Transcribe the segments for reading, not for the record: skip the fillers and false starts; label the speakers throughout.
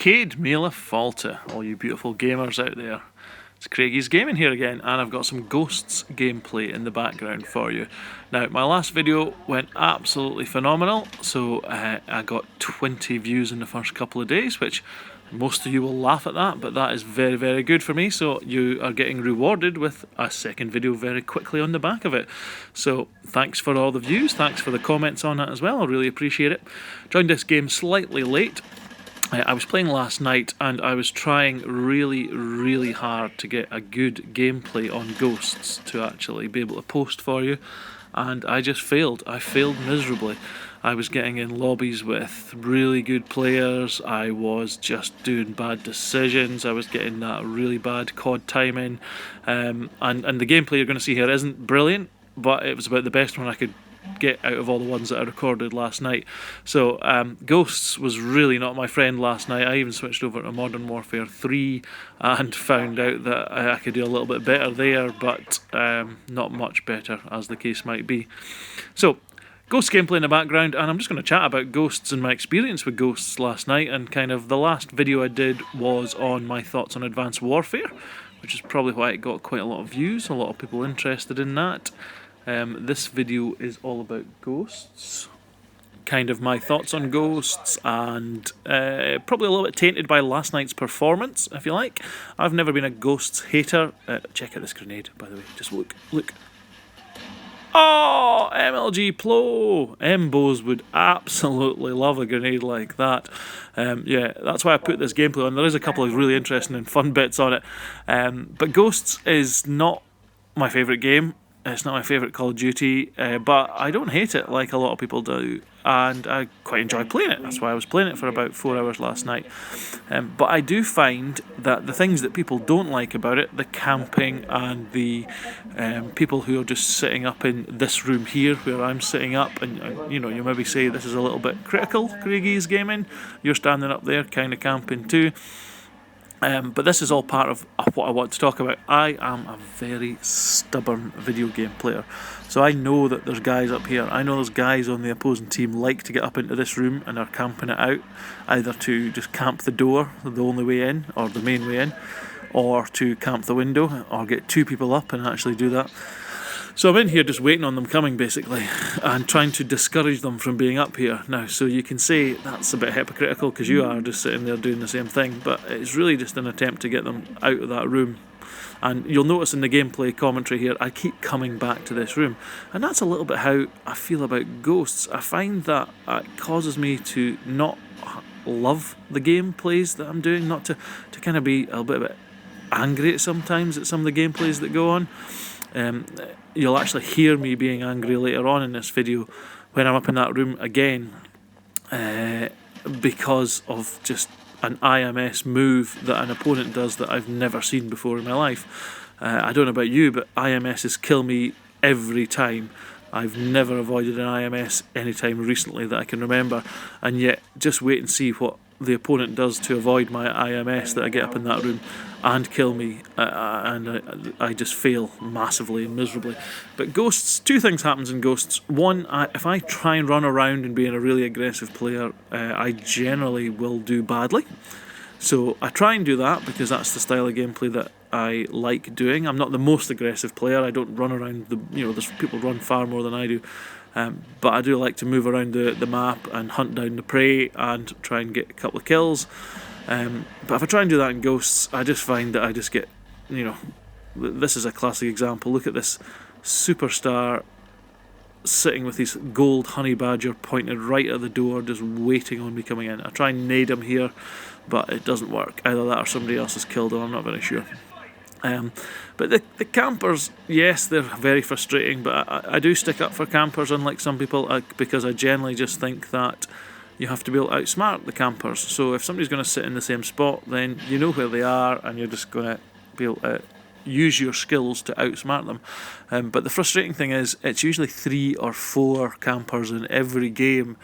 Speaker 1: Cade Mela Falta, all you beautiful gamers out there. It's Craigie's Gaming here again, and I've got some Ghosts gameplay in the background for you. Now, my last video went absolutely phenomenal, so I got 20 views in the first couple of days, which most of you will laugh at that, but that is very, very good for me, so you are getting rewarded with a second video very quickly on the back of it. So, thanks for all the views, thanks for the comments on it as well, I really appreciate it. Joined this game slightly late. I was playing last night and I was trying really hard to get a good gameplay on Ghosts to actually be able to post for you, and I just failed. I failed miserably. I was getting in lobbies with really good players, I was just doing bad decisions, I was getting that really bad COD timing, and the gameplay you're going to see here isn't brilliant, but it was about the best one I could get out of all the ones that I recorded last night. So Ghosts was really not my friend last night. I even switched over to Modern Warfare 3 and found out that I could do a little bit better there, but not much better as the case might be. So Ghosts gameplay in the background, and I'm just going to chat about Ghosts and my experience with Ghosts last night, and kind of the last video I did was on my thoughts on Advanced Warfare, which is probably why it got quite a lot of views, a lot of people interested in that. This video is all about Ghosts, kind of my thoughts on Ghosts, and probably a little bit tainted by last night's performance, if you like. I've never been a Ghosts hater. Check out this grenade, by the way, just look. Oh, MLG Plo! Mbos would absolutely love a grenade like that. Yeah, that's why I put this gameplay on. There is a couple of really interesting and fun bits on it. But Ghosts is not my favourite game. It's not my favourite Call of Duty, but I don't hate it like a lot of people do, and I quite enjoy playing it. That's why I was playing it for about 4 hours last night. But I do find that the things that people don't like about it, the camping and the people who are just sitting up in this room here where I'm sitting up, and you know, you maybe say this is a little bit critical, Craigie's Gaming, you're standing up there kind of camping too. But this is all part of what I want to talk about. I am a very stubborn video game player. So I know that there's guys up here, I know there's guys on the opposing team like to get up into this room and are camping it out, either to just camp the door, the only way in, or the main way in, or to camp the window, or get two people up and actually do that. So I'm in here just waiting on them coming, basically, and trying to discourage them from being up here. Now, so you can say that's a bit hypocritical because you are just sitting there doing the same thing, but it's really just an attempt to get them out of that room. And you'll notice in the gameplay commentary here, I keep coming back to this room. And that's a little bit how I feel about Ghosts. I find that it causes me to not love the gameplays that I'm doing, not to kind of be a bit angry sometimes at some of the gameplays that go on. You'll actually hear me being angry later on in this video when I'm up in that room again, because of just an IMS move that an opponent does that I've never seen before in my life. I don't know about you, but IMSs kill me every time. I've never avoided an IMS any time recently that I can remember, and yet just wait and see what the opponent does to avoid my IMS that I get up in that room and kill me, and I just fail massively and miserably. But Ghosts, two things happens in Ghosts. One, if I try and run around and being a really aggressive player, I generally will do badly. So I try and do that because that's the style of gameplay that I like doing. I'm not the most aggressive player. I don't run around there's people run far more than I do. But I do like to move around the map and hunt down the prey and try and get a couple of kills. But if I try and do that in Ghosts, I just find that I just get, this is a classic example. Look at this superstar sitting with his gold honey badger pointed right at the door, just waiting on me coming in. I try and nade him here, but it doesn't work. Either that or somebody else has killed him, I'm not very sure. But the campers, yes, they're very frustrating, but I do stick up for campers, unlike some people, because I generally just think that you have to be able to outsmart the campers. So if somebody's going to sit in the same spot, then you know where they are, and you're just going to be able to use your skills to outsmart them. But the frustrating thing is, it's usually 3 or 4 campers in every game,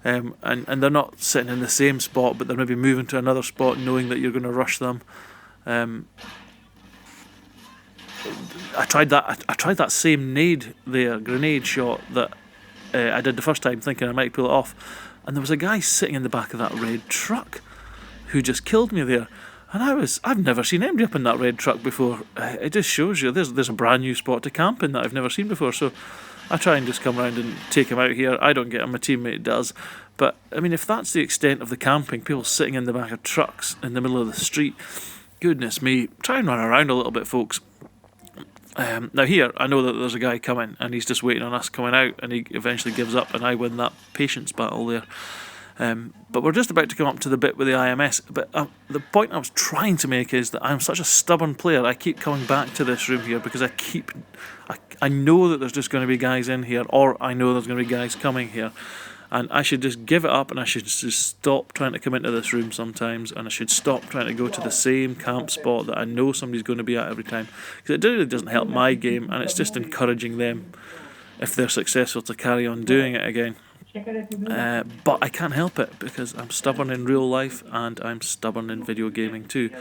Speaker 1: and they're not sitting in the same spot, but they're maybe moving to another spot knowing that you're going to rush them. I tried that same grenade shot that I did the first time, thinking I might pull it off, and there was a guy sitting in the back of that red truck who just killed me there. And I've never seen anybody up in that red truck before. It just shows you there's a brand new spot to camp in that I've never seen before. So I try and just come around and take him out here. I don't get him, my teammate does. But, I mean, if that's the extent of the camping, people sitting in the back of trucks in the middle of the street, goodness me, try and run around a little bit, folks. Now here, I know that there's a guy coming, and he's just waiting on us coming out, and he eventually gives up, and I win that patience battle there. But we're just about to come up to the bit with the IMS. But the point I was trying to make is that I'm such a stubborn player. I keep coming back to this room here because I know that there's just going to be guys in here, or I know there's going to be guys coming here. And I should just give it up, and I should just stop trying to come into this room sometimes, and I should stop trying to go to the same camp spot that I know somebody's going to be at every time. Because it really doesn't help my game, and it's just encouraging them, if they're successful, to carry on doing it again. But I can't help it because I'm stubborn in real life and I'm stubborn in video gaming too.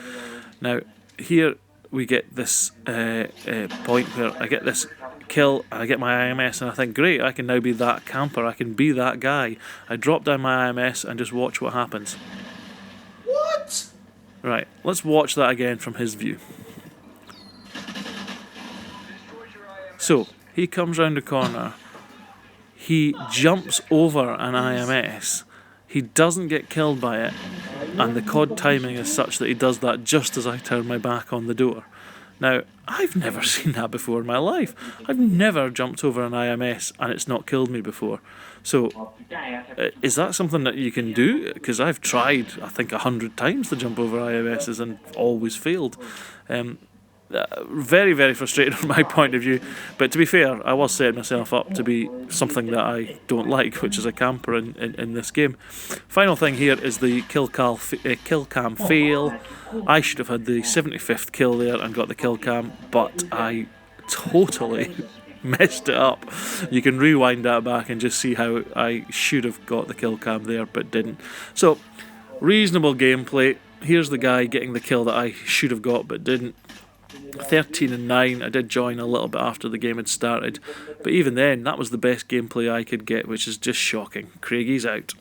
Speaker 1: Now here we get this point where I get this kill and I get my IMS and I think, great, I can now be that camper, I can be that guy. I drop down my IMS and just watch what happens.
Speaker 2: What?
Speaker 1: Right, let's watch that again from his view. So he comes round the corner. He jumps over an IMS, he doesn't get killed by it, and the COD timing is such that he does that just as I turn my back on the door. Now, I've never seen that before in my life. I've never jumped over an IMS and it's not killed me before. So, is that something that you can do? Because I've tried, I think, 100 times to jump over IMSs and always failed. Very, very frustrating from my point of view, but to be fair, I was setting myself up to be something that I don't like, which is a camper in this game. Final thing here is the Killcam fail. I should have had the 75th kill there and got the Killcam, but I totally messed it up. You can rewind that back and just see how I should have got the Killcam there but didn't. So, reasonable gameplay. Here's the guy getting the kill that I should have got but didn't. 13 and 9. I did join a little bit after the game had started, but even then that was the best gameplay I could get, which is just shocking. Craigie's out.